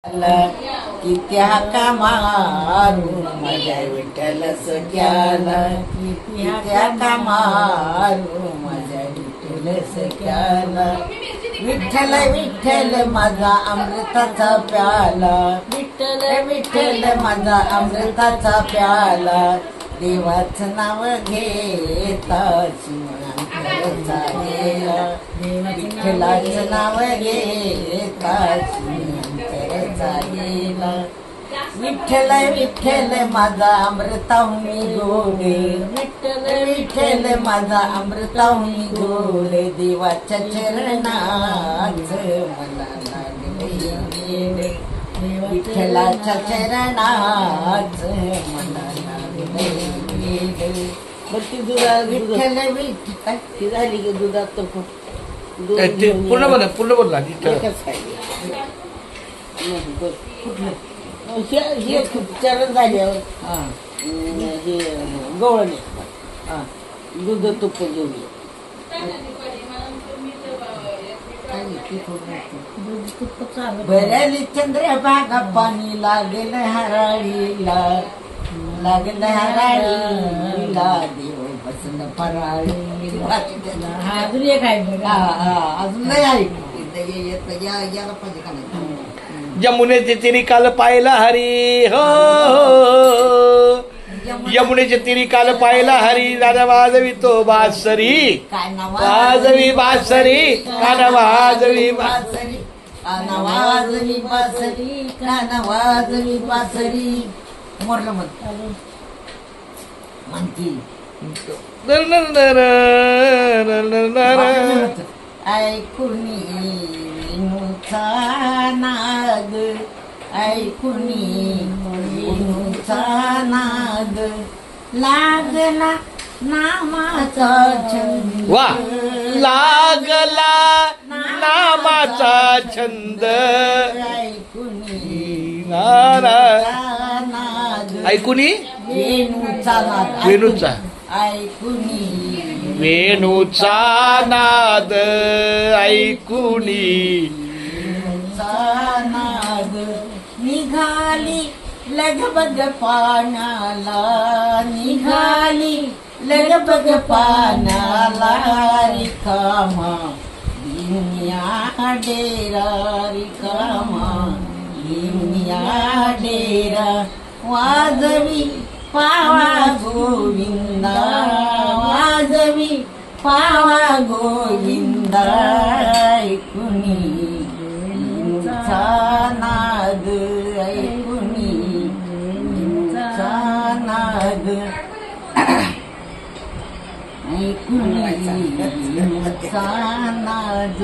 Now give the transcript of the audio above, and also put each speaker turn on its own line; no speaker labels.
किती हाका मारू माझ्या विठ्ठल सख्याला, किती हाका मारू माझ्या विठ्ठल सख्याला. विठ्ठल विठ्ठल माझा अमृताचा प्याला, विठ्ठल विठ्ठल माझा अमृताचा प्याला. देवाचं नाव घेता शिवांतरचा गेला, विठ्ठलाचं नाव घेता शिवांतरचा गेला. विठ्ठल विठ्ठल माझा अमृताहुनी गोडे, विठ्ठल विठ्ठल माझा अमृताहुनी गोडे. देवाच्या चरणाच मला लागले, विठ्ठलाच्या चरणाच मला लागले. विठ्ठल विठ्ठल झाली की दुधात
पूर्ण बोला
हे चरण झाल्यावर हे गवळणे दूध तुप्प जेवढी भरली चंद्रभागा पाणी लागेल हराळीला, लागेल हराळीला. देव बसन फराळी अजून एक आहे बघा, अजून नाही आहे याला पाहिजे का नाही.
यमुनेचे तिरी काल पाहिला हरी हो, यमुनेचे तिरी काल पाहिला हरी. दादा वाजवी तो बासरी, वाजवी बासरी, काना वाजवी बासरी,
काना वाजवी बासरी, काना वाजवी बासरी. मोरलं म्हणती ऐकुनी विणूचा नाद, ऐकुनी विणूचा नाद. लागला नामाचा छंद,
वा लागला नामाचा छंद.
ऐकुनी
नाद, ऐकुनी
वेणूचा नाद,
वेणूचा,
ऐकुनी
वेणूचा नाद, ऐकुनी
नाद. निघाली लगबग पाण्याला, निघाली लगबग पाण्याला. रिकामा दुनिया डेरा, रिकामा दुनिया डेरा. वाजवी पावा गोविंदा, वाजवी पावा गोविंदा. ऐकुनी विणूचा नाद, ऐकुनी विणूचा नाद, ऐकुनी विणूचा नाद.